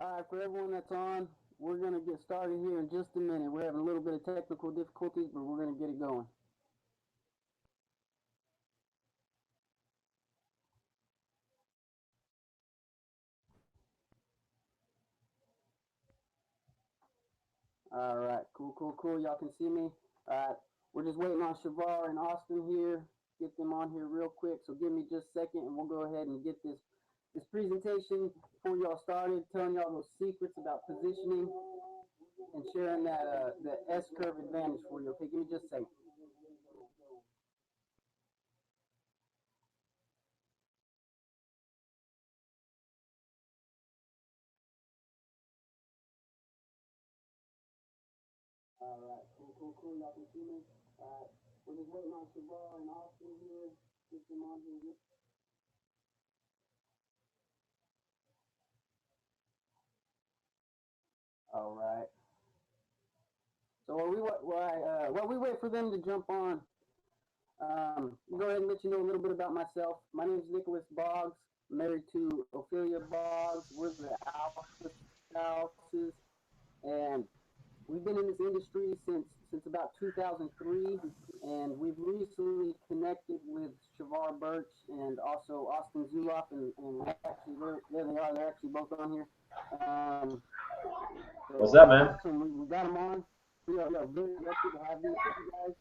All right, for everyone that's on, we're going to get started here in just a minute. We're having a little bit of technical difficulties, but we're going to get it going. All right, cool. Y'all can see me. All right, we're just waiting on Shavar and Austin here. Get them on here real quick. So give me just a second, and we'll go ahead and get this presentation before y'all started, telling y'all those secrets about positioning and sharing that the S curve advantage for you. Okay, give me just a second. All right, cool. Y'all can see me. All right, we're just waiting on Shavar and Austin here. Get them on here. All right. So while we wait for them to jump on, go ahead and let you know a little bit about myself. My name is Nicholas Boggs. I'm married to Ophelia Boggs. We're the Alpha Spouses, and we've been in this industry since about 2003, and we've recently connected with Shavar Birch and also Austin Zuloff, and actually there they are. They're actually both on here. So what's up, man? we got them on. We are very lucky to have these guys.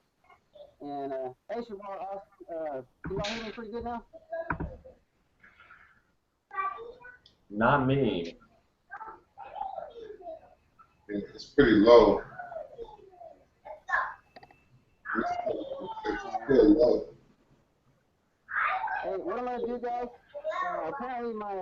And hey, Shavar, Austin, can y'all hear me pretty good now? Not me. It's pretty low. It's still low. Hey, what I'm gonna do, guys? Apparently my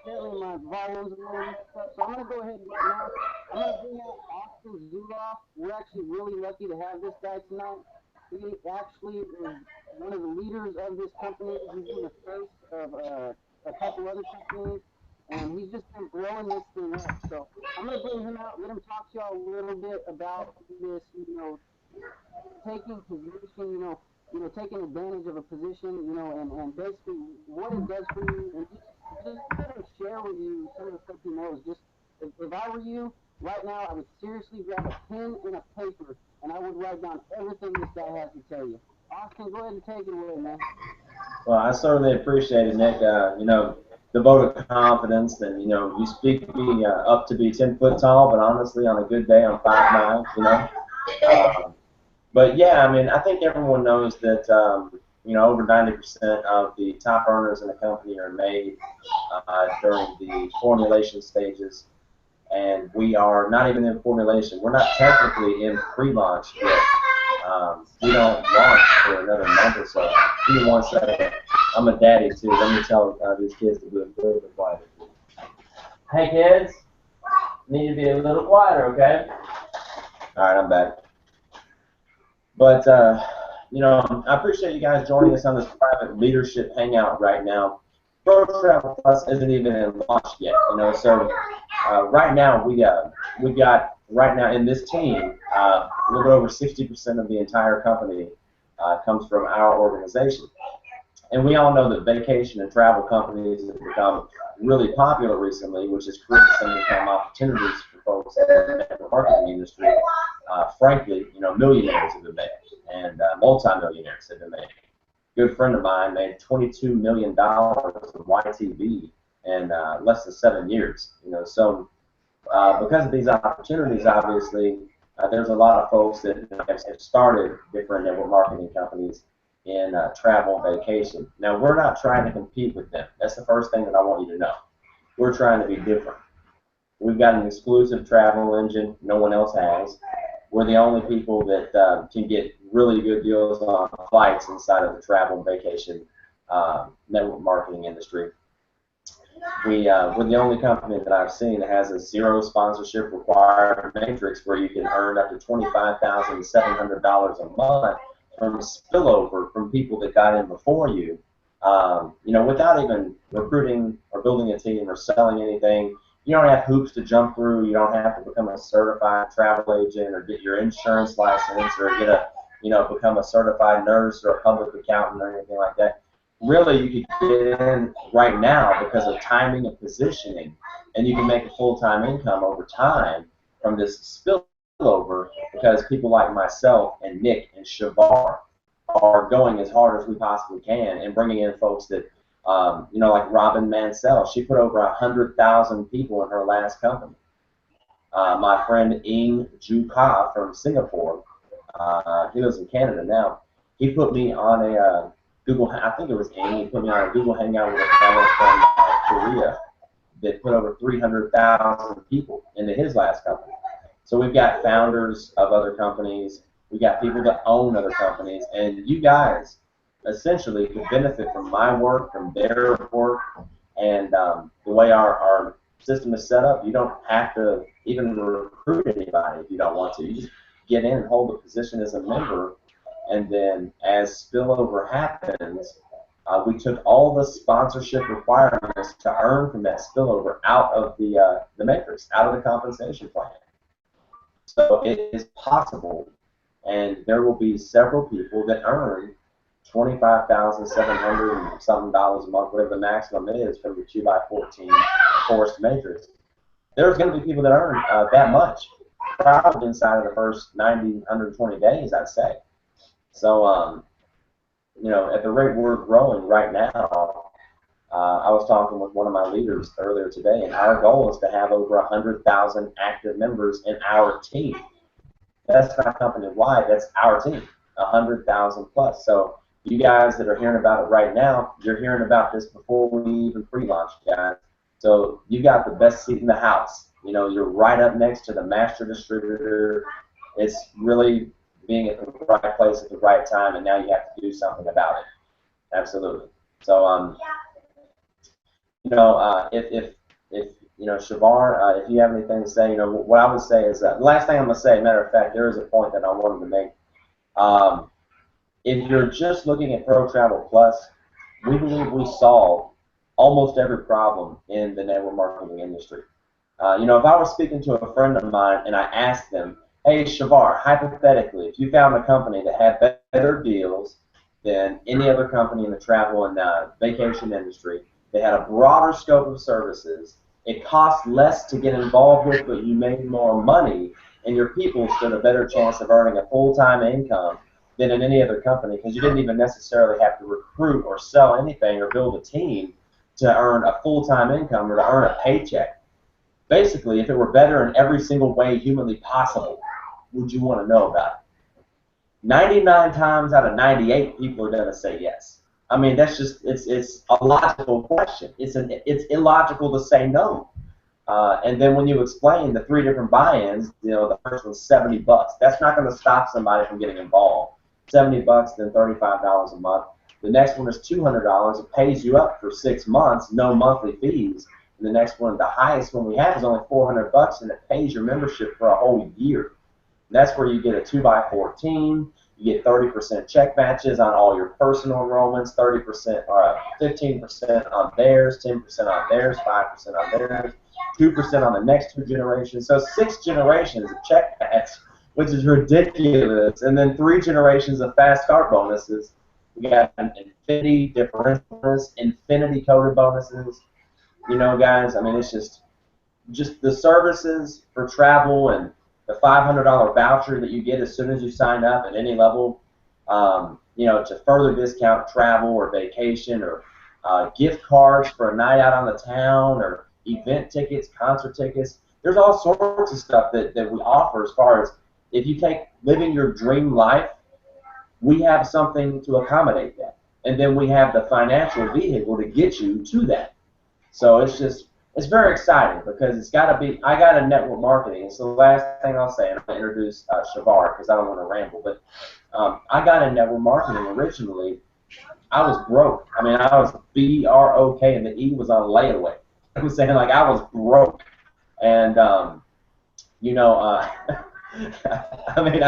volume's a little messed up, so I'm gonna go ahead right now. I'm gonna bring out Austin Zuloff. We're actually really lucky to have this guy tonight. He actually is one of the leaders of this company. He's been the face of a couple other companies, and he's just been growing this thing up. So I'm gonna bring him out, let him talk to y'all a little bit about this, taking position, taking advantage of a position, and basically what it does for you, and just let him share with you some of the stuff he knows. Just if I were you, right now, I would seriously grab a pen and a paper, and I would write down everything this guy has to tell you. Austin, go ahead and take it away, man. Well, I certainly appreciate it, Nick. The vote of confidence, and you speak me up to be 10 foot tall, but honestly, on a good day, I'm 5'9". But yeah, I mean, I think everyone knows that over 90% of the top earners in the company are made during the formulation stages, and we are not even in formulation. We're not technically in pre-launch yet. We don't launch for another month or so. Give me 1 second. I'm a daddy too. Let me tell these kids to be a little bit quieter. Hey kids, need to be a little quieter, okay? All right, I'm back. But I appreciate you guys joining us on this private leadership hangout right now. Pro Travel Plus isn't even in launch yet, So right now we got right now in this team a little bit over 60% of the entire company comes from our organization. And we all know that vacation and travel companies have become really popular recently, which has created some income opportunities for folks in the network marketing industry. Frankly, millionaires have been made, and multimillionaires have been made. A good friend of mine made $22 million in YTV in less than 7 years. So because of these opportunities, obviously, there's a lot of folks that have started different network marketing companies in travel and vacation. Now, we're not trying to compete with them. That's the first thing that I want you to know. We're trying to be different. We've got an exclusive travel engine no one else has. We're the only people that can get really good deals on flights inside of the travel and vacation network marketing industry. We're the only company that I've seen that has a zero sponsorship required matrix where you can earn up to $25,700 a month from spillover from people that got in before you, without even recruiting or building a team or selling anything. You don't have hoops to jump through. You don't have to become a certified travel agent or get your insurance license or become a certified nurse or a public accountant or anything like that. Really, you could get in right now because of timing and positioning and you can make a full-time income over time from this spillover, because people like myself and Nick and Shavar are going as hard as we possibly can and bringing in folks that, you know, like Robin Mansell. She put over 100,000 people in her last company. My friend Ing Ju Ka from Singapore, he lives in Canada now. He put me on a Google, I think it was Ing, he put me on a Google Hangout with a fellow from Korea that put over 300,000 people into his last company. So we've got founders of other companies, we got people that own other companies, and you guys essentially could benefit from my work, from their work, and the way our system is set up. You don't have to even recruit anybody if you don't want to. You just get in and hold a position as a member, and then as spillover happens, we took all the sponsorship requirements to earn from that spillover out of the makers, out of the compensation plan. So it is possible, and there will be several people that earn $25,700 and something a month, whatever the maximum is, from the 2x14 forced makers. There's going to be people that earn that much, probably inside of the first 90, 120 days, I'd say. So, you know, at the rate we're growing right now, I was talking with one of my leaders earlier today, and our goal is to have over 100,000 active members in our team. That's not company-wide, that's our team, 100,000 plus. So you guys that are hearing about it right now, you're hearing about this before we even pre-launch, guys. So you got the best seat in the house. You know, you're right up next to the master distributor. It's really being at the right place at the right time, and now you have to do something about it. Absolutely. So, you know, if you know, Shavar, if you have anything to say, you know, what I would say is the last thing I'm going to say, matter of fact, there is a point that I wanted to make. If you're just looking at Pro Travel Plus, we believe we solve almost every problem in the network marketing industry. You know, if I was speaking to a friend of mine and I asked them, hey, Shavar, hypothetically, if you found a company that had better deals than any other company in the travel and vacation industry, they had a broader scope of services, it cost less to get involved with, but you made more money, and your people stood a better chance of earning a full-time income than in any other company, because you didn't even necessarily have to recruit or sell anything or build a team to earn a full-time income or to earn a paycheck. Basically, if it were better in every single way humanly possible, would you want to know about it? 99 times out of 98 people are going to say yes. I mean, that's just, it's a logical question. It's illogical to say no. And then when you explain the 3 different buy-ins, you know, the first one's $70. That's not going to stop somebody from getting involved. $70, then $35 a month. The next one is $200. It pays you up for 6 months, no monthly fees. And the next one, the highest one we have, is only $400, and it pays your membership for a whole year. And that's where you get a 2x14. You get 30% check matches on all your personal enrollments, 30% or 15% on theirs, 10% on theirs, 5% on theirs, 2% on the next 2 generations. So 6 generations of check match, which is ridiculous. And then 3 generations of fast start bonuses. We got an infinity differential bonus, infinity coded bonuses. You know, guys, I mean, it's just the services for travel and the $500 voucher that you get as soon as you sign up at any level, you know, to further discount travel or vacation, or gift cards for a night out on the town, or event tickets, concert tickets. There's all sorts of stuff that we offer as far as if you take living your dream life, we have something to accommodate that. And then we have the financial vehicle to get you to that. So it's just, it's very exciting because it's got to be, I got a network marketing. It's the last thing I'll say, and I'll introduce Shavar because I don't want to ramble, but I got in network marketing originally. I was broke. I mean, I was B-R-O-K, and the E was on layaway. I'm saying, like, I was broke. And, you know, I mean,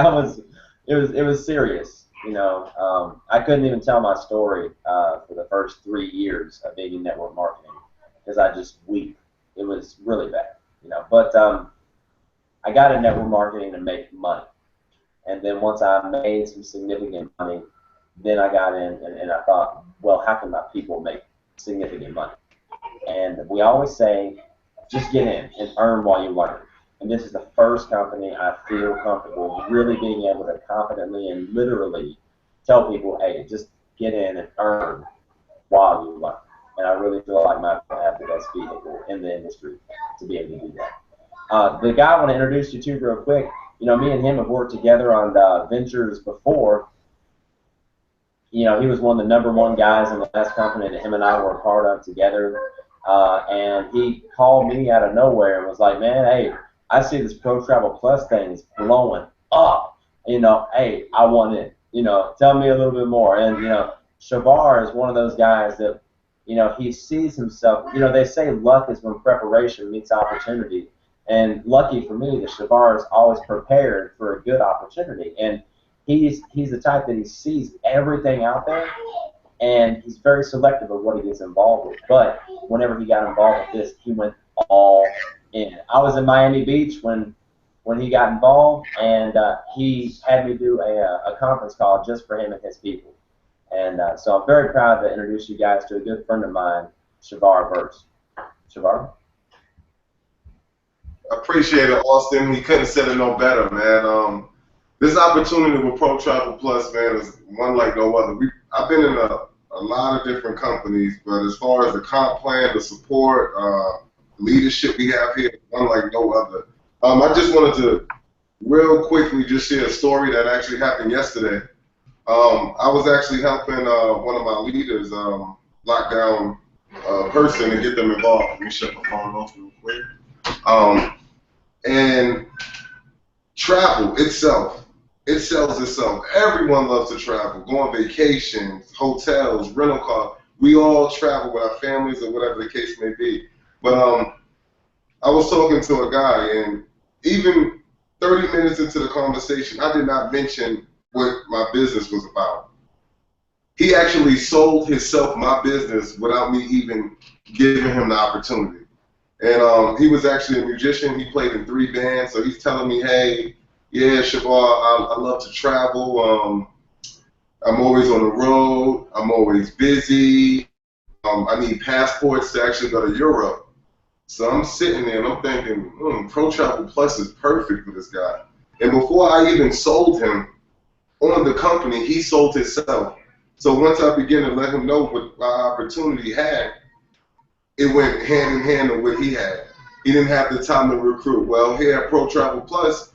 it was serious, you know. I couldn't even tell my story for the first 3 years of being in network marketing because I just weep. It was really bad, you know. But I got in network marketing to make money. And then once I made some significant money, then I got in and I thought, well, how can my people make significant money? And we always say just get in and earn while you learn. And this is the first company I feel comfortable really being able to confidently and literally tell people, hey, just get in and earn while you learn. And I really feel like my have the best vehicle in the industry to be able to do that. The guy I want to introduce you to real quick, you know, me and him have worked together on ventures before. You know, he was one of the #1 guys in the last company that him and I were a part of together. And he called me out of nowhere and was like, man, hey, I see this Pro Travel Plus thing is blowing up. You know, hey, I want in. You know, tell me a little bit more. And, you know, Shavar is one of those guys that, you know, he sees himself. You know, they say luck is when preparation meets opportunity. And lucky for me that Shavar is always prepared for a good opportunity. And he's the type that he sees everything out there, and he's very selective of what he gets involved with. But whenever he got involved with this, he went all in. I was in Miami Beach when he got involved, and he had me do a conference call just for him and his people. And so I'm very proud to introduce you guys to a good friend of mine, Shavar Burks. Shavar? I appreciate it, Austin. He couldn't have said it no better, man. This opportunity with Pro Travel Plus, man, is one like no other. I've been in a lot of different companies, but as far as the comp plan, the support, leadership we have here, one like no other. I just wanted to real quickly just share a story that actually happened yesterday. I was actually helping one of my leaders lock down a person and get them involved. Let me shut my phone off real quick. And travel itself, it sells itself. Everyone loves to travel, go on vacations, hotels, rental car. We all travel with our families or whatever the case may be. But I was talking to a guy, and even 30 minutes into the conversation, I did not mention what my business was about. He actually sold himself my business without me even giving him the opportunity. And he was actually a musician. He played in 3 bands. So he's telling me, hey, yeah, Shavar, I love to travel. I'm always on the road. I'm always busy. I need passports to actually go to Europe. So I'm sitting there and I'm thinking, Pro Travel Plus is perfect for this guy. And before I even sold him on the company, he sold himself. So once I began to let him know what my opportunity he had, it went hand in hand with what he had. He didn't have the time to recruit. Well, here at Pro Travel Plus,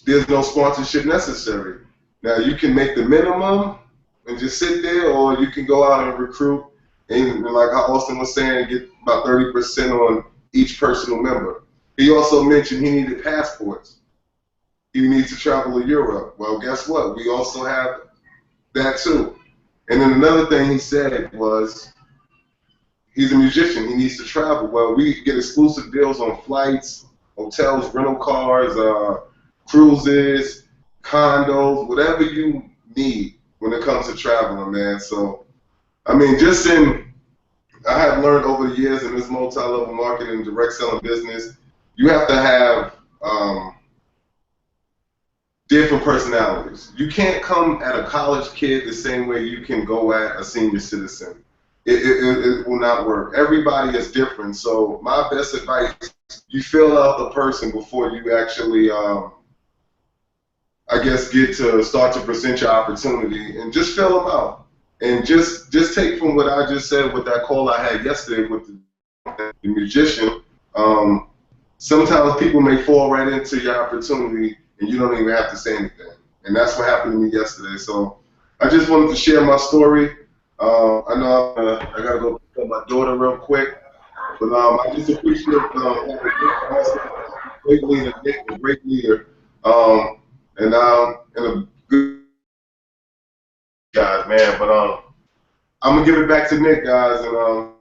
there's no sponsorship necessary. Now, you can make the minimum and just sit there, or you can go out and recruit, and like how Austin was saying, get about 30% on each personal member. He also mentioned he needed passports. He needs to travel to Europe. Well, guess what? We also have that too. And then another thing he said was, he's a musician. He needs to travel. Well, we get exclusive deals on flights, hotels, rental cars, cruises, condos, whatever you need when it comes to traveling, man. So, I mean, I have learned over the years in this multi-level marketing, direct selling business, you have to have different personalities. You can't come at a college kid the same way you can go at a senior citizen. It will not work. Everybody is different. So my best advice, you fill out the person before you actually, I guess, get to start to present your opportunity, and just fill them out. And just take from what I just said with that call I had yesterday with the musician. Sometimes people may fall right into your opportunity and you don't even have to say anything. And that's what happened to me yesterday. So I just wanted to share my story. I know I got to go pick up my daughter real quick, but I just appreciate having a great leader, Nick, a great leader, and a good guys, man. But I'm gonna give it back to Nick, guys, and All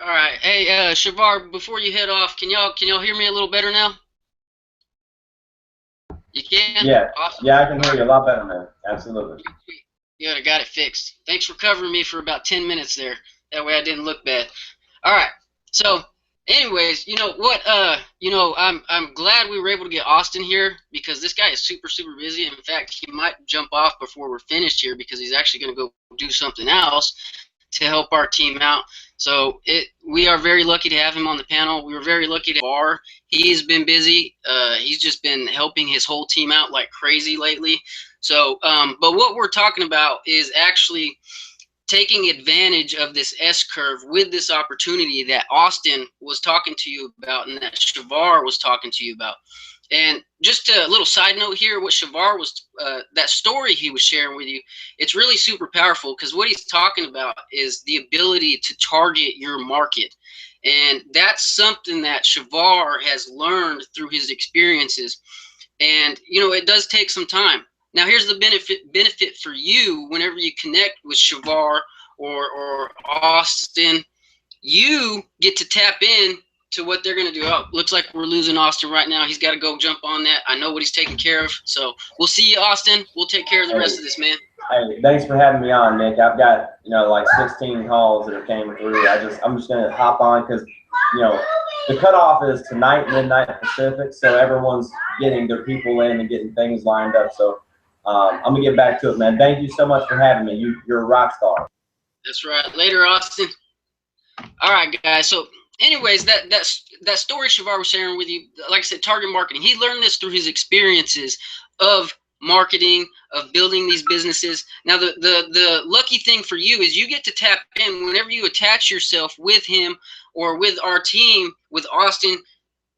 right, hey Shavar, before you head off, can y'all hear me a little better now? You can? Yeah. Awesome. Yeah, I can hear you a lot better, man. Absolutely. Good, I got it fixed. Thanks for covering me for about 10 minutes there. That way I didn't look bad. All right. So, anyways, you know what? I'm glad we were able to get Austin here, because this guy is super busy. In fact, he might jump off before we're finished here because he's actually going to go do something else. to help our team out. So we are very lucky to have him on the panel. We were very lucky to have Shavar. He's been busy. He's just been helping his whole team out like crazy lately. So, but what we're talking about is actually taking advantage of this S-curve with this opportunity that Austin was talking to you about and that Shavar was talking to you about. And just a little side note here, what Shavar was, that story he was sharing with you, it's really super powerful because what he's talking about is the ability to target your market. And that's something that Shavar has learned through his experiences. And, you know, it does take some time. Now, here's the benefit for you whenever you connect with Shavar or Austin, you get to tap in to what they're going to do. Oh, looks like we're losing Austin right now. He's got to go jump on that. I know what he's taking care of. So we'll see you, Austin. We'll take care of the rest of this, man. Hey, thanks for having me on, Nick. I've got, you know, like 16 calls that have came through. I'm just going to hop on because, you know, the cutoff is tonight, midnight Pacific, so everyone's getting their people in and getting things lined up. So I'm going to get back to it, man. Thank you so much for having me. You're a rock star. That's right. Later, Austin. All right, guys. So anyways, that story Shavar was sharing with you, like I said, target marketing. He learned this through his experiences of marketing, of building these businesses. Now, the lucky thing for you is you get to tap in whenever you attach yourself with him or with our team, with Austin.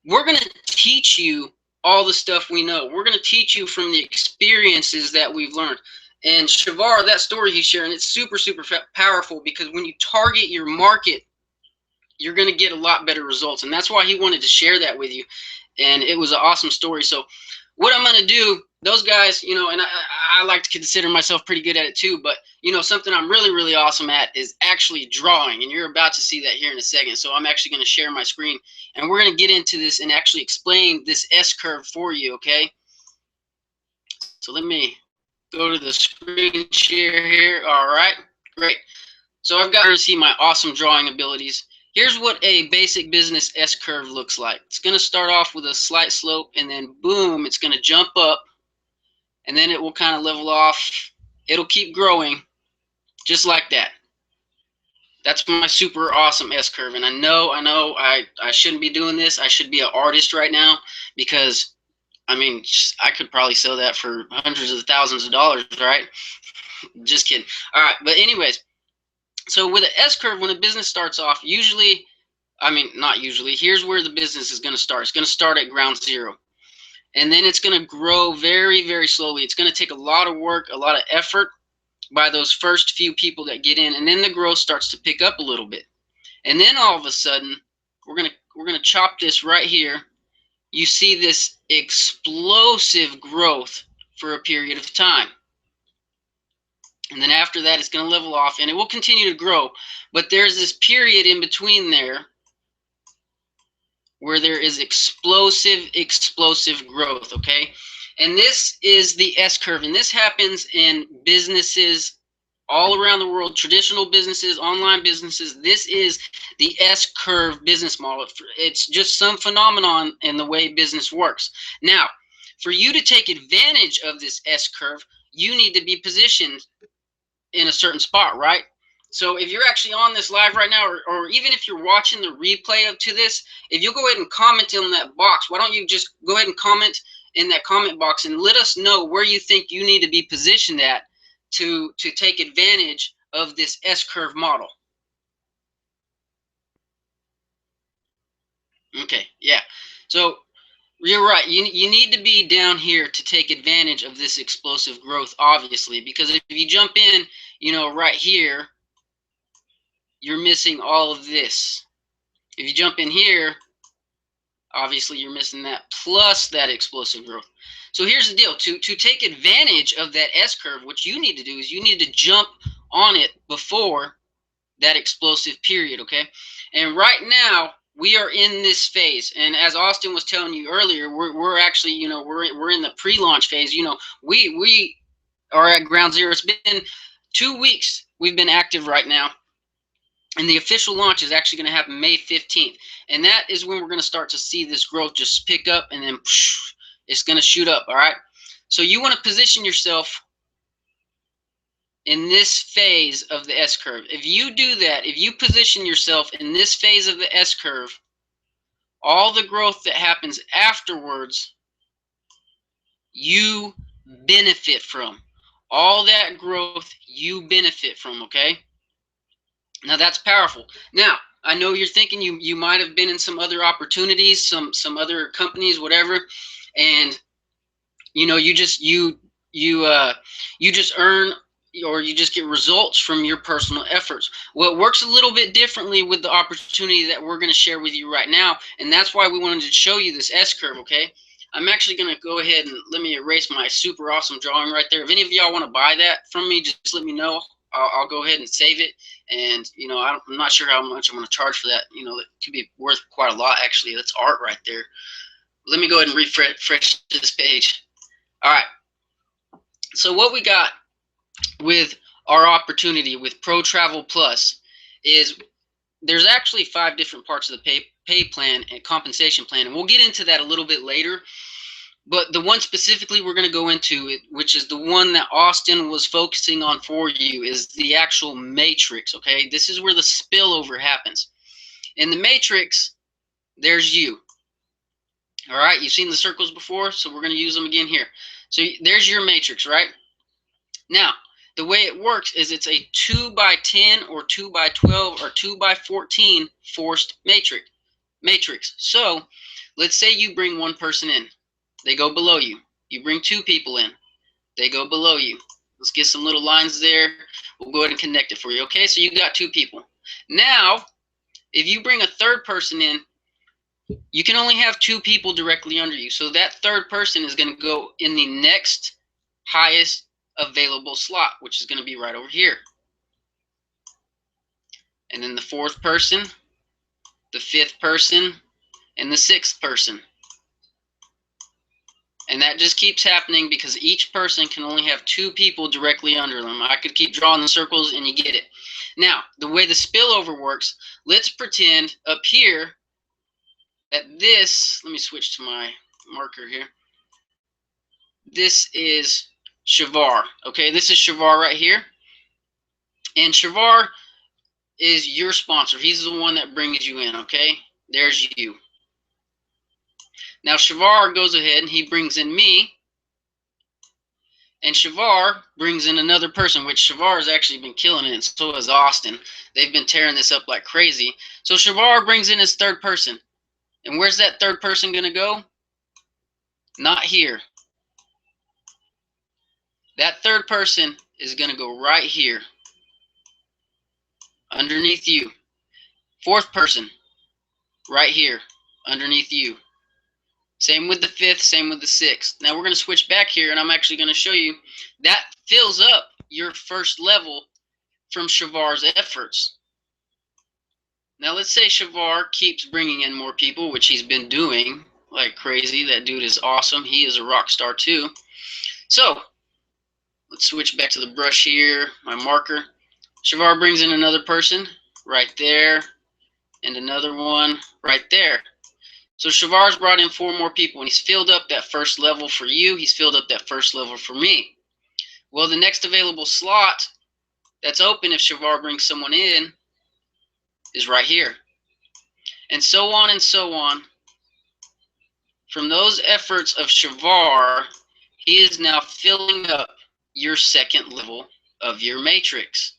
We're going to teach you all the stuff we know. We're going to teach you from the experiences that we've learned. And Shavar, that story he's sharing, it's super, super powerful because when you target your market, you're going to get a lot better results. And that's why he wanted to share that with you. And it was an awesome story. So what I'm going to do, those guys, you know, and I like to consider myself pretty good at it too, but, you know, something I'm really, really awesome at is actually drawing. And you're about to see that here in a second. So I'm actually going to share my screen and we're going to get into this and actually explain this S-curve for you, okay? So let me go to the screen share here. All right, great. So I've got to see my awesome drawing abilities. Here's what a basic business S-curve looks like. It's going to start off with a slight slope and then boom, it's going to jump up and then it will kind of level off. It'll keep growing just like that. That's my super awesome S-curve. And I know I shouldn't be doing this. I should be an artist right now because, I mean, I could probably sell that for hundreds of thousands of dollars, right? Just kidding. All right, but anyways, so with an S-curve, when a business starts off, usually, I mean, not usually, here's where the business is going to start. It's going to start at ground zero. And then it's going to grow very, very slowly. It's going to take a lot of work, a lot of effort by those first few people that get in. And then the growth starts to pick up a little bit. And then all of a sudden, we're going to chop this right here. You see this explosive growth for a period of time. And then after that, it's going to level off and it will continue to grow. But there's this period in between there where there is explosive growth, okay? And this is the S-curve. And this happens in businesses all around the world, traditional businesses, online businesses. This is the S-curve business model. It's just some phenomenon in the way business works. Now, for you to take advantage of this S-curve, you need to be positioned in a certain spot, right? So if you're actually on this live right now, or even if you're watching the replay up to this, if you'll go ahead and comment in that box, why don't you just go ahead and comment in that comment box and let us know where you think you need to be positioned at to take advantage of this S-curve model. Okay, yeah. So you're right. You need to be down here to take advantage of this explosive growth, obviously, because if you jump in, you know, right here, you're missing all of this. If you jump in here, obviously you're missing that plus that explosive growth. So here's the deal. To take advantage of that S-curve, what you need to do is you need to jump on it before that explosive period, okay? And right now, we are in this phase, and as Austin was telling you earlier, we're actually, you know, we're in the pre-launch phase. You know, we are at ground zero. It's been 2 weeks. We've been active right now, and the official launch is actually going to happen May 15th, and that is when we're going to start to see this growth just pick up, and then it's going to shoot up. All right. So you want to position yourself in this phase of the S-curve. If you do that, if you position yourself in this phase of the S-curve, all the growth that happens afterwards, you benefit from. All that growth you benefit from, okay? Now that's powerful. Now, I know you're thinking you might have been in some other opportunities, some other companies, whatever, and you know, you just earn, or you just get results from your personal efforts. Well, it works a little bit differently with the opportunity that we're going to share with you right now, and that's why we wanted to show you this S-curve, okay? I'm actually going to go ahead and let me erase my super awesome drawing right there. If any of y'all want to buy that from me, just let me know. I'll go ahead and save it. And, you know, I'm not sure how much I'm going to charge for that. You know, it could be worth quite a lot, actually. That's art right there. Let me go ahead and refresh this page. All right. So what we got with our opportunity with Pro Travel Plus is there's actually 5 different parts of the pay plan and compensation plan, and we'll get into that a little bit later. But the one specifically we're going to go into, which is the one that Austin was focusing on for you, is the actual matrix, okay? This is where the spillover happens. In the matrix, there's you. All right, you've seen the circles before, so we're going to use them again here. So there's your matrix, right? Now, the way it works is it's a 2 by 10 or 2 by 12 or 2 by 14 forced matrix. So let's say you bring one person in. They go below you. You bring 2 people in. They go below you. Let's get some little lines there. We'll go ahead and connect it for you. Okay, so you got 2 people. Now, if you bring a 3rd person in, you can only have 2 people directly under you. So that 3rd person is going to go in the next highest available slot, which is going to be right over here. And then the 4th person, the 5th person, and the 6th person. And that just keeps happening because each person can only have 2 people directly under them. I could keep drawing the circles and you get it. Now, the way the spillover works, let's pretend up here that this, let me switch to my marker here. This is Shavar, okay? This is Shavar right here. And Shavar is your sponsor. He's the one that brings you in, okay? There's you. Now Shavar goes ahead and he brings in me, and Shavar brings in another person, which Shavar has actually been killing it, and so has Austin. They've been tearing this up like crazy. So Shavar brings in his 3rd person. And where's that 3rd person going to go? Not here. That 3rd person is going to go right here, underneath you. 4th person, right here, underneath you. Same with the 5th, same with the 6th. Now we're going to switch back here, and I'm actually going to show you that fills up your first level from Shavar's efforts. Now let's say Shavar keeps bringing in more people, which he's been doing like crazy. That dude is awesome. He is a rock star too. So let's switch back to the brush here, my marker. Shavar brings in another person right there, and another one right there. So Shavar's brought in 4 more people, and he's filled up that first level for you. He's filled up that first level for me. Well, the next available slot that's open if Shavar brings someone in is right here. And so on and so on. From those efforts of Shavar, he is now filling up your 2nd level of your matrix.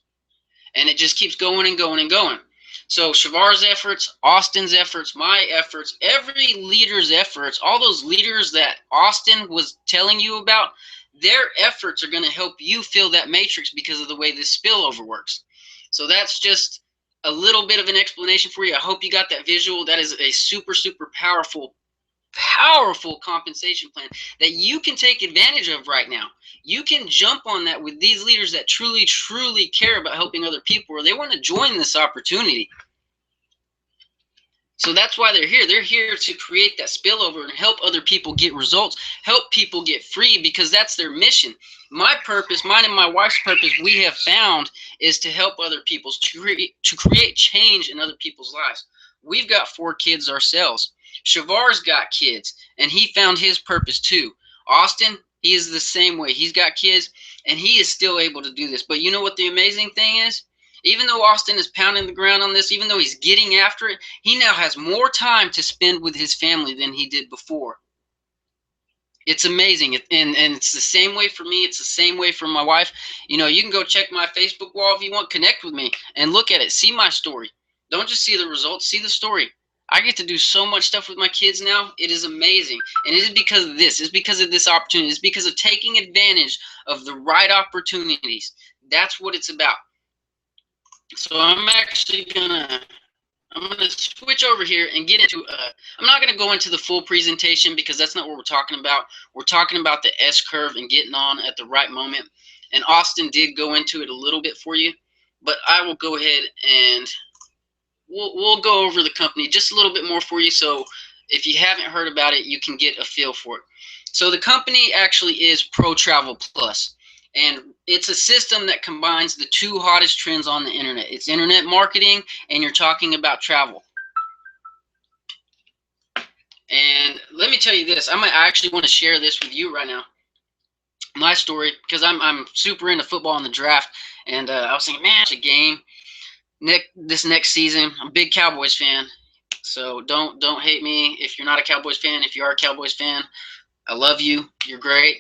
And it just keeps going and going and going. So Shavar's efforts, Austin's efforts, my efforts, every leader's efforts, all those leaders that Austin was telling you about, their efforts are going to help you fill that matrix because of the way this spillover works. So that's just a little bit of an explanation for you. I hope you got that visual. That is a super, super powerful compensation plan that you can take advantage of right now. You can jump on that with these leaders that truly, truly care about helping other people, or they want to join this opportunity. So that's why they're here. They're here to create that spillover and help other people get results, help people get free, because that's their mission. My purpose, mine and my wife's purpose, we have found is to help other people, to create change in other people's lives. We've got 4 kids ourselves. Shavar's got kids, and he found his purpose too. Austin, He is the same way. He's got kids, and he is still able to do this. But you know what the amazing thing is? Even though Austin is pounding the ground on this, even though he's getting after it, he now has more time to spend with his family than he did before. It's amazing. And it's the same way for me. It's the same way for my wife. You know, you can go check my Facebook wall if you want. Connect with me and look at it. See my story. Don't just see the results. See the story. I get to do so much stuff with my kids now. It is amazing. And it is because of this. It's because of this opportunity. It's because of taking advantage of the right opportunities. That's what it's about. So I'm actually gonna switch over here and get into I'm not gonna go into the full presentation because that's not what we're talking about. We're talking about the S curve and getting on at the right moment. And Austin did go into it a little bit for you, but I will go ahead and we'll go over the company just a little bit more for you. So if you haven't heard about it, you can get a feel for it. So the company actually is Pro Travel Plus. And it's a system that combines the two hottest trends on the internet. It's internet marketing, and you're talking about travel. And let me tell you this. I actually want to share this with you right now. My story, because I'm super into football and the draft. And I was thinking, man, it's a game. This next season, I'm a big Cowboys fan. So don't hate me if you're not a Cowboys fan. If you are a Cowboys fan, I love you. You're great.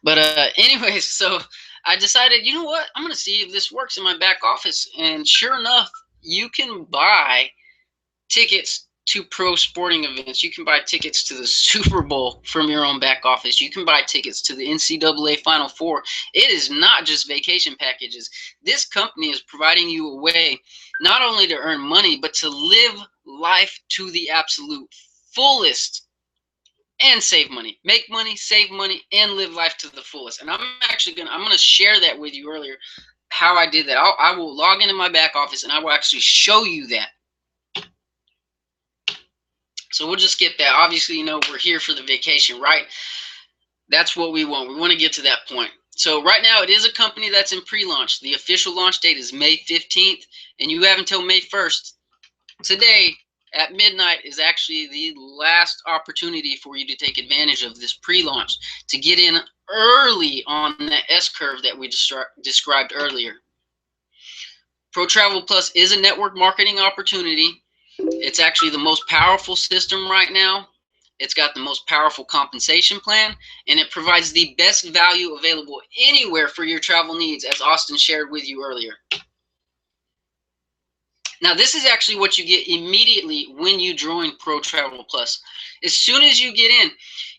But anyways, so I decided, you know what? I'm going to see if this works in my back office. And sure enough, you can buy tickets to pro sporting events. You can buy tickets to the Super Bowl from your own back office. You can buy tickets to the NCAA Final Four. It is not just vacation packages. This company is providing you a way not only to earn money, but to live life to the absolute fullest. And save money, make money, save money, and live life to the fullest. And I'm gonna share that with you earlier, how I did that. I will log into my back office and I will actually show you that. So we'll just skip that. Obviously, you know, we're here for the vacation, right? That's what we want. We want to get to that point. So right now it is a company that's in pre-launch. The official launch date is May 15th, and you have until May 1st. Today, at midnight is actually the last opportunity for you to take advantage of this pre-launch, to get in early on that S-curve that we described earlier. Pro Travel Plus is a network marketing opportunity. It's actually the most powerful system right now. It's got the most powerful compensation plan, and it provides the best value available anywhere for your travel needs, as Austin shared with you earlier. Now, this is actually what you get immediately when you join Pro Travel Plus. As soon as you get in,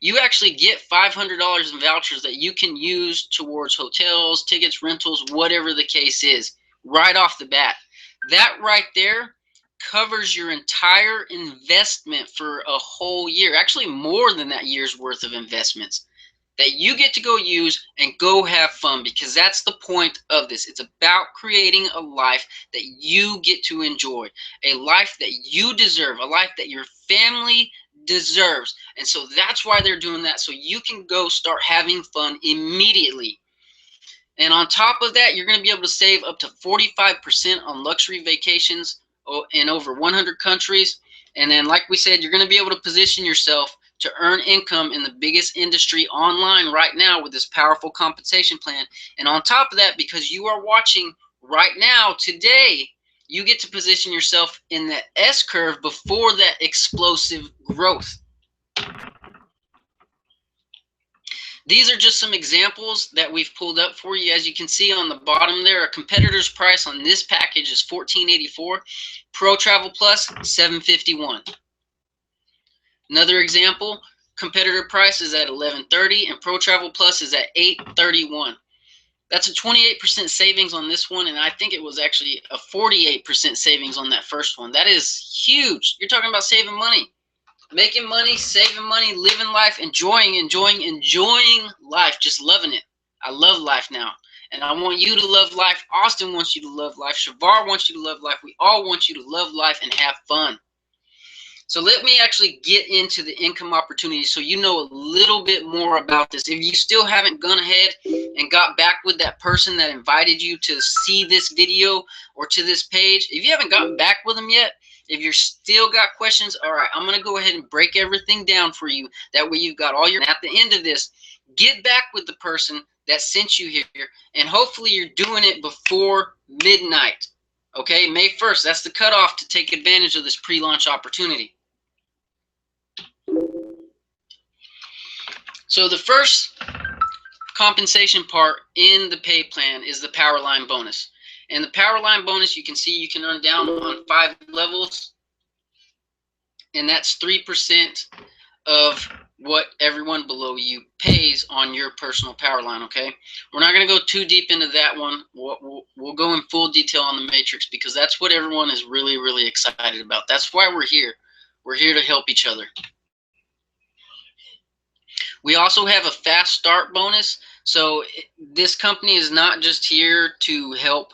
you actually get $500 in vouchers that you can use towards hotels, tickets, rentals, whatever the case is, right off the bat. That right there covers your entire investment for a whole year, actually more than that year's worth of investments that you get to go use and go have fun, because that's the point of this. It's about creating a life that you get to enjoy, a life that you deserve, a life that your family deserves. And so that's why they're doing that, so you can go start having fun immediately. And on top of that, you're going to be able to save up to 45% on luxury vacations in over 100 countries. And then, like we said, you're going to be able to position yourself to earn income in the biggest industry online right now with this powerful compensation plan. And on top of that, because you are watching right now today, you get to position yourself in the S curve before that explosive growth. These are just some examples that we've pulled up for you. As you can see on the bottom there, a competitor's price on this package is $14.84. Pro Travel Plus, $7.51. Another example, competitor price is at $11.30 and Pro Travel Plus is at $8.31. That's a 28% savings on this one, and I think it was actually a 48% savings on that first one. That is huge. You're talking about saving money, making money, saving money, living life, enjoying life, just loving it. I love life now, and I want you to love life. Austin wants you to love life. Shavar wants you to love life. We all want you to love life and have fun. So let me actually get into the income opportunities so you know a little bit more about this. If you still haven't gone ahead and got back with that person that invited you to see this video or to this page, if you haven't gotten back with them yet, if you're still got questions, all right, I'm going to go ahead and break everything down for you. That way you've got all your, at the end of this, get back with the person that sent you here, and hopefully you're doing it before midnight. Okay, May 1st, that's the cutoff to take advantage of this pre-launch opportunity. So the first compensation part in the pay plan is the Powerline bonus. And the Powerline bonus, you can see you can earn down on 5 levels, and that's 3% of what everyone below you pays on your personal Powerline, okay? We're not going to go too deep into that one. We'll go in full detail on the matrix because that's what everyone is really, really excited about. That's why we're here. We're here to help each other. We also have a fast start bonus. So this company is not just here to help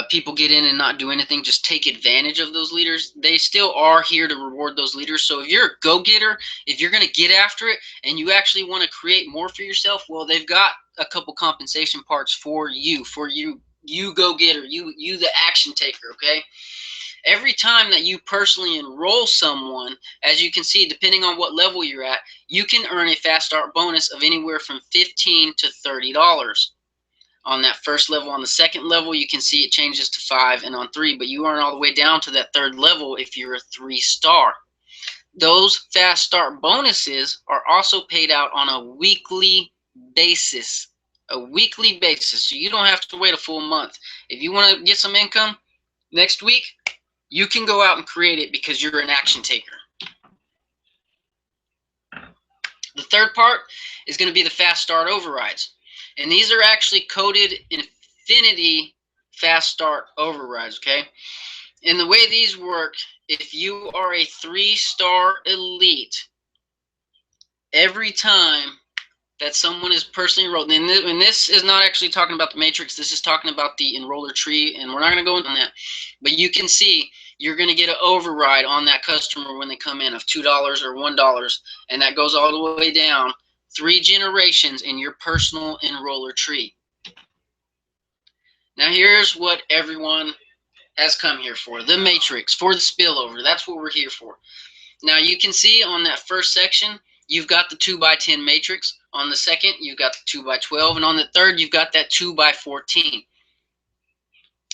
people get in and not do anything, just take advantage of those leaders. They still are here to reward those leaders. So if you're a go-getter, if you're going to get after it and you actually want to create more for yourself, well, they've got a couple compensation parts for you go-getter, you the action taker, okay? Every time that you personally enroll someone, as you can see, depending on what level you're at, you can earn a fast start bonus of anywhere from $15 to $30 on that first level. On the second level, you can see it changes to 5, and on 3, but you earn all the way down to that 3rd level if you're a 3-star. Those fast start bonuses are also paid out on a weekly basis. A weekly basis, so you don't have to wait a full month. If you want to get some income next week, you can go out and create it because you're an action taker. The third part is going to be the fast start overrides. And these are actually coded Infinity fast start overrides, okay? And the way these work, if you are a 3-star elite, every time that someone is personally enrolled, and this is not actually talking about the matrix, this is talking about the enroller tree, and we're not going to go into that, but you can see you're going to get an override on that customer when they come in of $2 or $1, and that goes all the way down 3 generations in your personal enroller tree. Now here's what everyone has come here for, the matrix, for the spillover. That's what we're here for. Now you can see on that first section, you've got the 2x10 matrix. On the second, you've got the 2x12, and on the third, you've got that 2x14.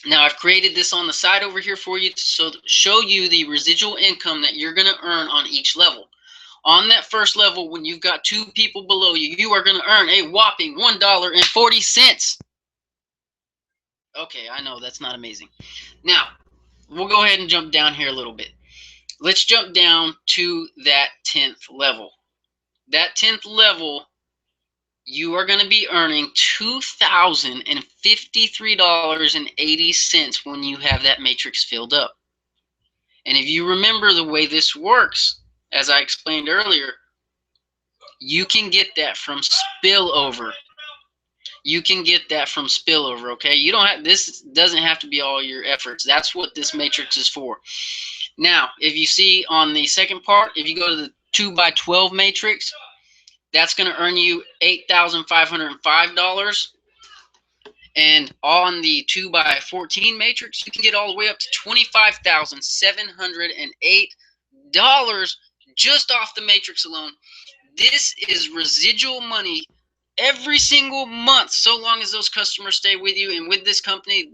Now I've created this on the side over here for you to show you the residual income that you're going to earn on each level. On that first level, when you've got 2 people below you, you are going to earn a whopping $1.40. Okay, I know that's not amazing. Now, we'll go ahead and jump down here a little bit. Let's jump down to that 10th level. That 10th level, you are going to be earning $2,053.80 when you have that matrix filled up. And if you remember the way this works, as I explained earlier, you can get that from spillover. You can get that from spillover, okay? You don't have, this doesn't have to be all your efforts. That's what this matrix is for. Now, if you see on the second part, if you go to the 2x12 matrix, that's going to earn you $8,505. And on the 2x14 matrix, you can get all the way up to $25,708 just off the matrix alone. This is residual money every single month, so long as those customers stay with you. And with this company,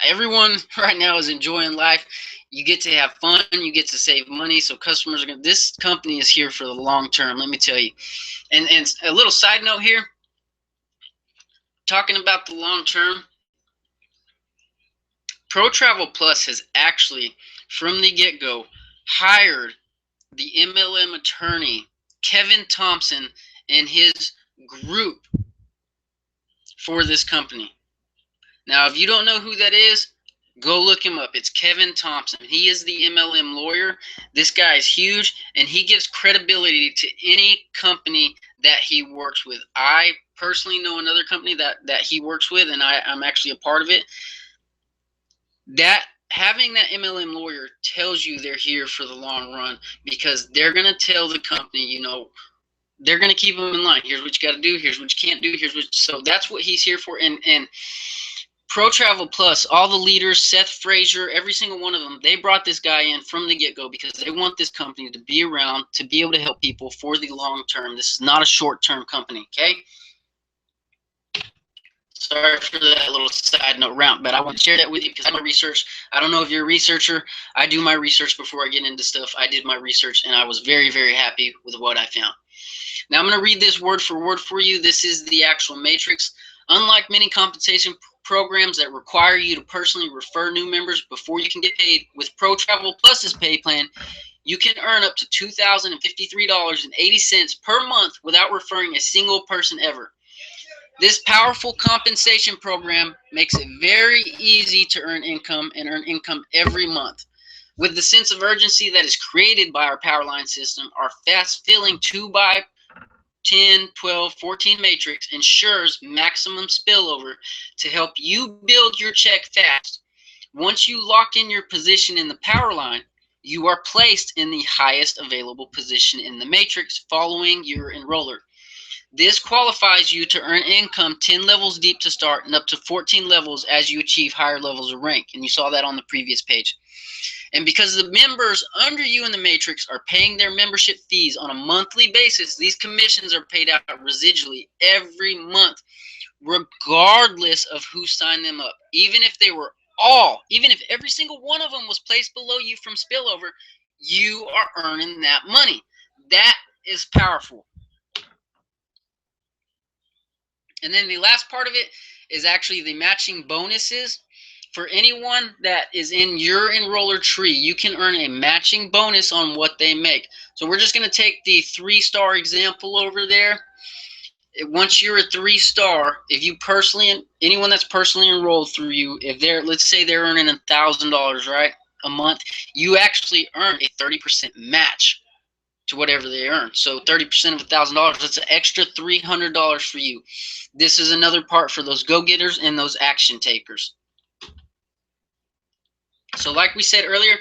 everyone right now is enjoying life. You get to have fun, you get to save money, so customers are going to, this company is here for the long term, let me tell you. And a little side note here, talking about the long term, Pro Travel Plus has actually, from the get-go, hired the MLM attorney, Kevin Thompson, and his group for this company. Now, if you don't know who that is, go look him up. It's Kevin Thompson. He is the MLM lawyer. This guy is huge, and he gives credibility to any company that he works with. I personally know another company that he works with, and I'm actually a part of it. That having that MLM lawyer tells you they're here for the long run, because they're going to tell the company, you know, they're going to keep them in line. Here's what you got to do. Here's what you can't do. Here's what. So that's what he's here for. And Pro Travel Plus, all the leaders, Seth Frazier, every single one of them, they brought this guy in from the get-go because they want this company to be around, to be able to help people for the long term. This is not a short-term company, okay? Sorry for that little side note rant, but I want to share that with you because I do my research. I don't know if you're a researcher. I do my research before I get into stuff. I did my research, and I was very, very happy with what I found. Now, I'm going to read this word for word for you. This is the actual matrix. Unlike many compensation programs that require you to personally refer new members before you can get paid, with Pro Travel Plus's pay plan, you can earn up to $2,053.80 per month without referring a single person ever. This powerful compensation program makes it very easy to earn income and earn income every month. With the sense of urgency that is created by our Powerline system, our fast-filling 2x10, 12, 14 matrix ensures maximum spillover to help you build your check fast. Once you lock in your position in the Powerline, you are placed in the highest available position in the matrix following your enroller. This qualifies you to earn income 10 levels deep to start and up to 14 levels as you achieve higher levels of rank. And you saw that on the previous page. And because the members under you in the matrix are paying their membership fees on a monthly basis, these commissions are paid out residually every month, regardless of who signed them up. Even if they were even if every single one of them was placed below you from spillover, you are earning that money. That is powerful. And then the last part of it is actually the matching bonuses. For anyone that is in your enroller tree, you can earn a matching bonus on what they make. So we're just going to take the 3-star example over there. Once you're a 3-star, if you personally, anyone that's personally enrolled through you, if they're, let's say they're earning $1,000, right, a month, you actually earn a 30% match to whatever they earn. So 30% of $1,000, that's an extra $300 for you. This is another part for those go-getters and those action takers. So like we said earlier,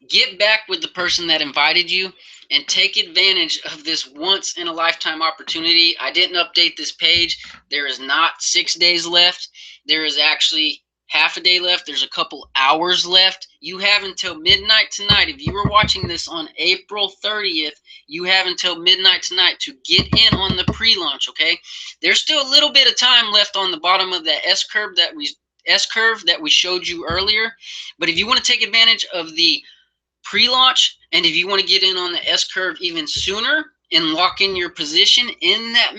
get back with the person that invited you and take advantage of this once-in-a-lifetime opportunity. I didn't update this page. There is not 6 days left. There is actually half a day left. There's a couple hours left. You have until midnight tonight. If you were watching this on April 30th, you have until midnight tonight to get in on the pre-launch, okay? There's still a little bit of time left on the bottom of that S-curve that we showed you earlier. But if you want to take advantage of the pre-launch, and if you want to get in on the S-curve even sooner and lock in your position in that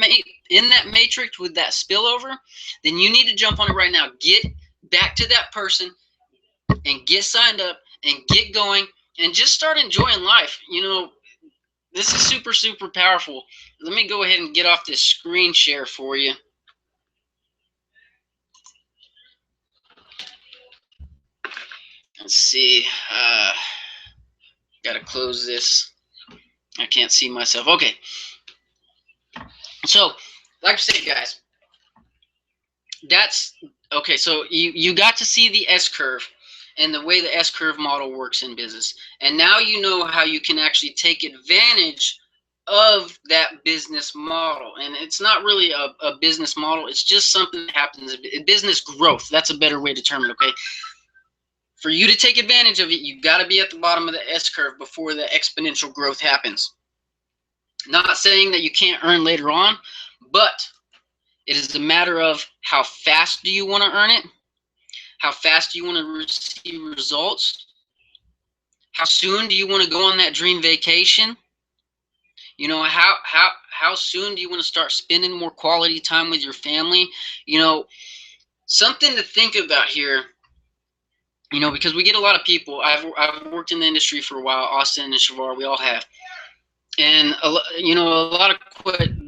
matrix with that spillover, then you need to jump on it right now. Get back to that person and get signed up and get going and just start enjoying life. You know, this is super, super powerful. Let me go ahead and get off this screen share for you. Let's see. Gotta close this. I can't see myself. Okay. So, like I said, guys, that's okay. So you got to see the S-curve and the way the S-curve model works in business, and now you know how you can actually take advantage of that business model. And it's not really a business model. It's just something that happens. Business growth. That's a better way to term it. Okay. For you to take advantage of it, you've got to be at the bottom of the S-curve before the exponential growth happens. Not saying that you can't earn later on, but it is a matter of how fast do you want to earn it, how fast do you want to receive results, how soon do you want to go on that dream vacation, you know, how soon do you want to start spending more quality time with your family. You know, something to think about here. You know, because we get a lot of people. I've worked in the industry for a while. Austin and Shavar, we all have. And you know, a lot of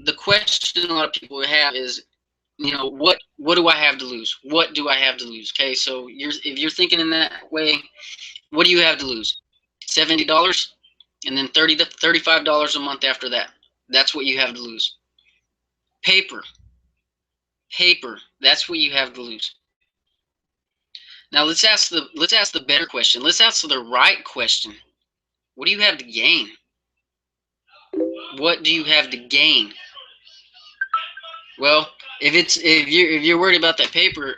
the question a lot of people have is, you know, what do I have to lose? What do I have to lose? Okay, so if you're thinking in that way, what do you have to lose? $70, and then $30 to $35 a month after that. That's what you have to lose. Paper. That's what you have to lose. Now let's ask the better question. Let's ask the right question. What do you have to gain? What do you have to gain? Well, if you're worried about that paper,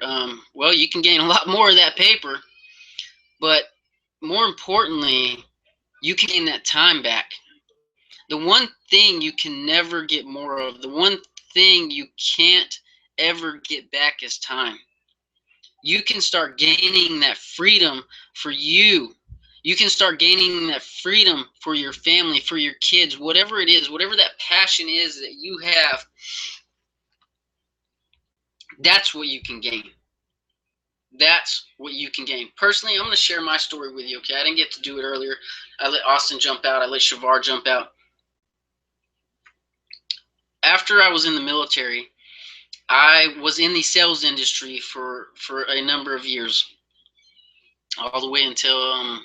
well, you can gain a lot more of that paper, but more importantly, you can gain that time back. The one thing you can never get more of, the one thing you can't ever get back is time. You can start gaining that freedom for you. You can start gaining that freedom for your family, for your kids, whatever it is, whatever that passion is that you have, that's what you can gain. That's what you can gain. Personally, I'm going to share my story with you, okay? I didn't get to do it earlier. I let Austin jump out. I let Shavar jump out. After I was in the military, I was in the sales industry for a number of years, all the way until,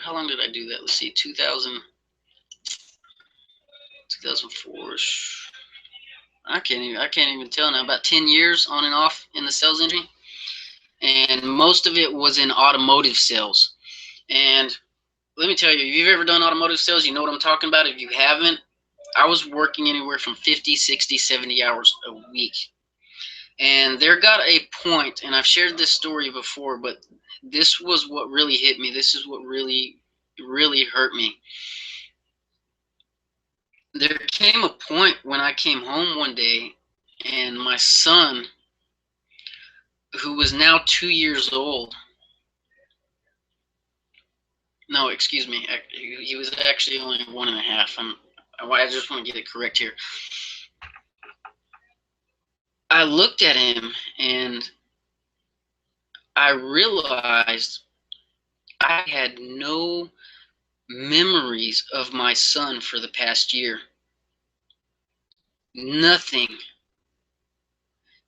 how long did I do that? Let's see, 2004. I can't even tell now. About 10 years on and off in the sales industry, and most of it was in automotive sales. And let me tell you, if you've ever done automotive sales, you know what I'm talking about. If you haven't, I was working anywhere from 50, 60, 70 hours a week. And there got a point, and I've shared this story before, but this was what really hit me. This is what really, really hurt me. There came a point when I came home one day, and my son, who was now 2 years old, no, excuse me, he was actually only 1.5. I just want to get it correct here. I looked at him and I realized I had no memories of my son for the past year. Nothing.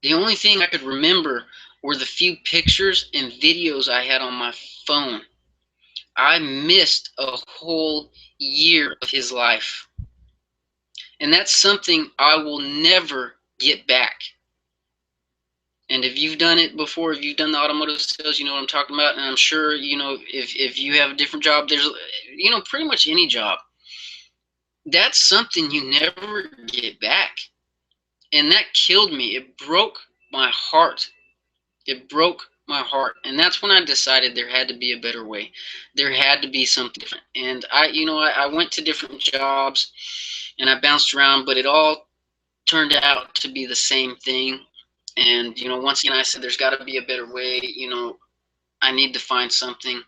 The only thing I could remember were the few pictures and videos I had on my phone. I missed a whole year of his life. And that's something I will never get back. And if you've done it before, if you've done the automotive sales, you know what I'm talking about. And I'm sure, if you have a different job, there's, pretty much any job. That's something you never get back. And that killed me. It broke my heart. It broke my heart. And that's when I decided there had to be a better way. There had to be something different. And I went to different jobs and I bounced around, but it all turned out to be the same thing. And, once again, I said, there's got to be a better way. I need to find something.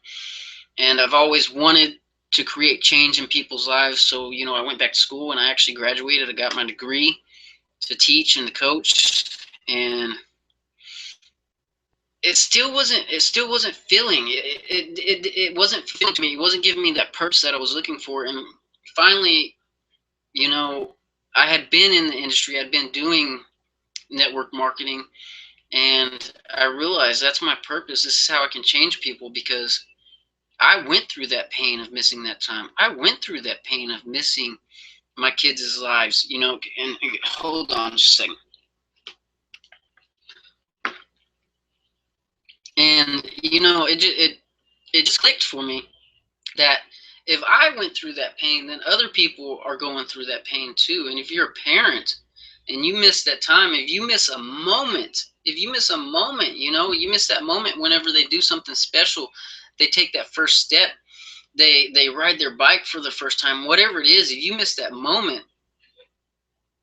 And I've always wanted to create change in people's lives. So, I went back to school and I actually graduated. I got my degree to teach and to coach. And it still wasn't filling. It wasn't filling to me. It wasn't giving me that purpose that I was looking for. And finally, I had been in the industry. I'd been doing network marketing, and I realized that's my purpose. This is how I can change people, because I went through that pain of missing that time. I went through that pain of missing my kids' lives, and hold on just a second. And it just clicked for me that if I went through that pain, then other people are going through that pain too. And if you're a parent and you miss that time, if you miss a moment, you miss that moment whenever they do something special, they take that first step, they ride their bike for the first time, whatever it is, if you miss that moment,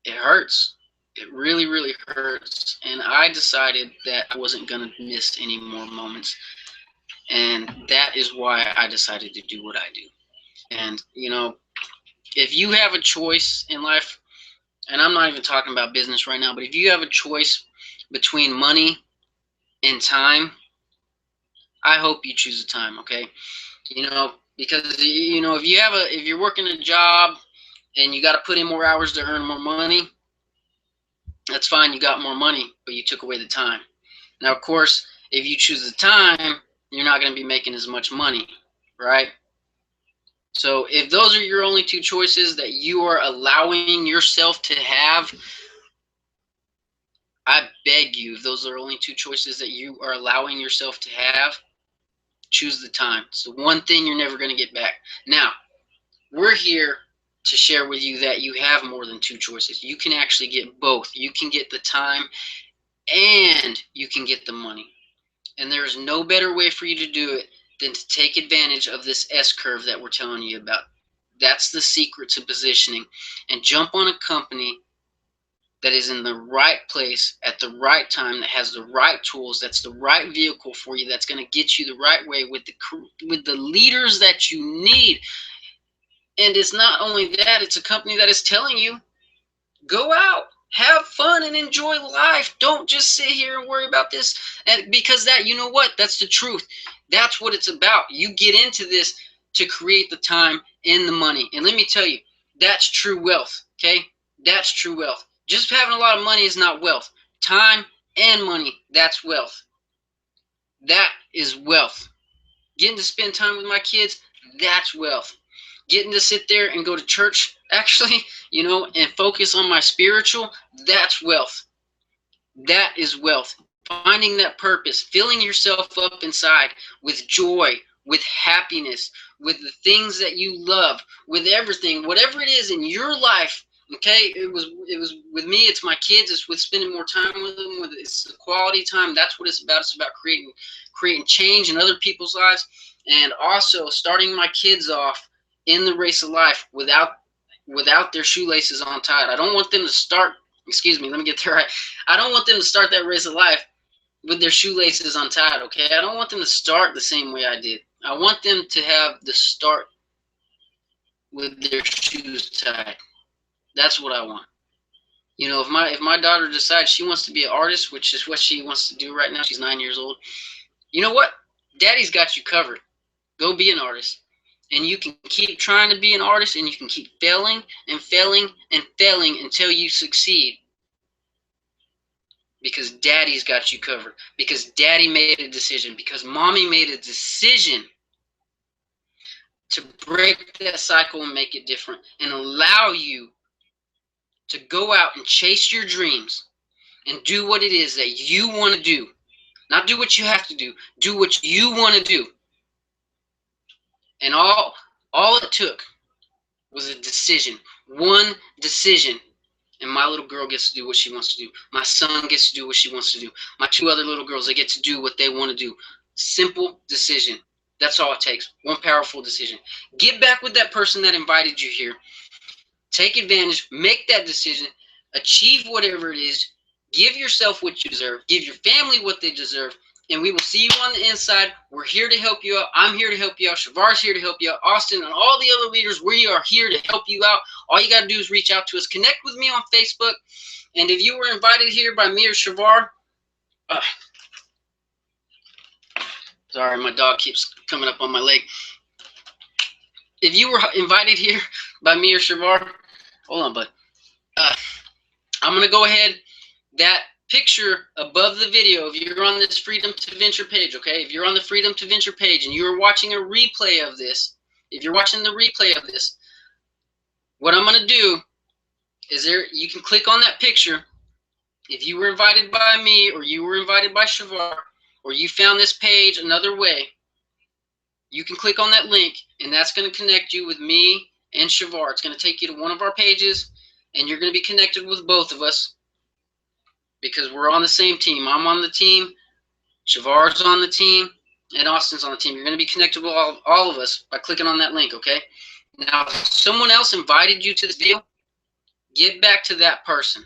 it hurts. It really, really hurts. And I decided that I wasn't going to miss any more moments. And that is why I decided to do what I do. And, if you have a choice in life, and I'm not even talking about business right now, but if you have a choice between money and time, I hope you choose the time, okay? Because, if you're working a job and you got to put in more hours to earn more money, that's fine, you got more money, but you took away the time. Now, of course, if you choose the time, you're not going to be making as much money, right? So if those are your only two choices that you are allowing yourself to have, I beg you, if those are only two choices that you are allowing yourself to have, choose the time. It's the one thing you're never going to get back. Now, we're here to share with you that you have more than two choices. You can actually get both. You can get the time and you can get the money. And there's no better way for you to do it than to take advantage of this S-curve that we're telling you about. That's the secret to positioning. And jump on a company that is in the right place at the right time, that has the right tools, that's the right vehicle for you, that's going to get you the right way with the leaders that you need. And it's not only that, it's a company that is telling you, go out, have fun, and enjoy life. Don't just sit here and worry about this. And because that, you know what? That's the truth. That's what it's about. You get into this to create the time and the money. And let me tell you, that's true wealth, okay? That's true wealth. Just having a lot of money is not wealth. Time and money, that's wealth. That is wealth. Getting to spend time with my kids, that's wealth. Getting to sit there and go to church, actually, you know, and focus on my spiritual, that's wealth. That is wealth. Finding that purpose, filling yourself up inside with joy, with happiness, with the things that you love, with everything, whatever it is in your life. Okay, it was with me, it's my kids, it's with spending more time with them, it's the quality time. That's what it's about. It's about creating change in other people's lives, and also starting my kids off in the race of life without their shoelaces untied. I don't want them to start, excuse me, let me get that right. I don't want them to start that race of life with their shoelaces untied, okay? I don't want them to start the same way I did. I want them to have the start with their shoes tied. That's what I want. You know, if my daughter decides she wants to be an artist, which is what she wants to do right now, she's 9 years old, you know what? Daddy's got you covered. Go be an artist. And you can keep trying to be an artist, and you can keep failing and failing and failing until you succeed. Because Daddy's got you covered. Because Daddy made a decision. Because Mommy made a decision to break that cycle and make it different and allow you to go out and chase your dreams and do what it is that you want to do. Not do what you have to do. Do what you want to do. And all it took was a decision. One decision. And my little girl gets to do what she wants to do. My son gets to do what she wants to do. My two other little girls, they get to do what they want to do. Simple decision. That's all it takes. One powerful decision. Get back with that person that invited you here. Take advantage. Make that decision. Achieve whatever it is. Give yourself what you deserve. Give your family what they deserve. And we will see you on the inside. We're here to help you out. I'm here to help you out. Shavar's here to help you out. Austin and all the other leaders, we are here to help you out. All you got to do is reach out to us. Connect with me on Facebook. And if you were invited here by me or Shavar, sorry, my dog keeps coming up on my leg. If you were invited here by me or Shavar, hold on, bud. I'm going to go ahead. That picture above the video, if you're on this Freedom to Venture page, okay? If you're on the Freedom to Venture page and you're watching a replay of this, if you're watching the replay of this, what I'm going to do is you can click on that picture. If you were invited by me or you were invited by Shavar or you found this page another way, you can click on that link and that's going to connect you with me and Shavar. It's going to take you to one of our pages and you're going to be connected with both of us. Because we're on the same team. I'm on the team, Shavar's on the team, and Austin's on the team. You're going to be connected with all of us by clicking on that link, okay? Now, if someone else invited you to this video, get back to that person.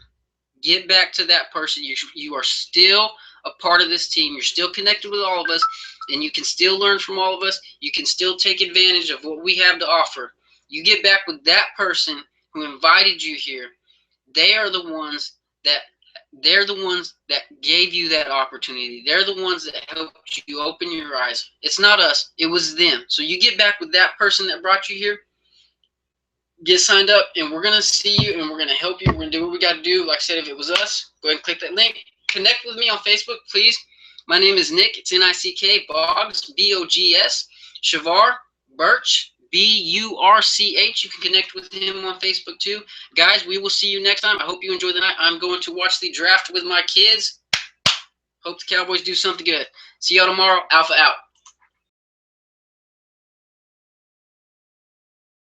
Get back to that person. You are still a part of this team. You're still connected with all of us, and you can still learn from all of us. You can still take advantage of what we have to offer. You get back with that person who invited you here. They're the ones that gave you that opportunity. They're the ones that helped you open your eyes. It's not us. It was them. So you get back with that person that brought you here. Get signed up, and we're going to see you, and we're going to help you. We're going to do what we got to do. Like I said, if it was us, go ahead and click that link. Connect with me on Facebook, please. My name is Nick. It's N-I-C-K, Boggs, B-O-G-S. Shavar, Birch, B-U-R-C-H. You can connect with him on Facebook too. Guys, we will see you next time. I hope you enjoy the night. I'm going to watch the draft with my kids. Hope the Cowboys do something good. See y'all tomorrow. Alpha out.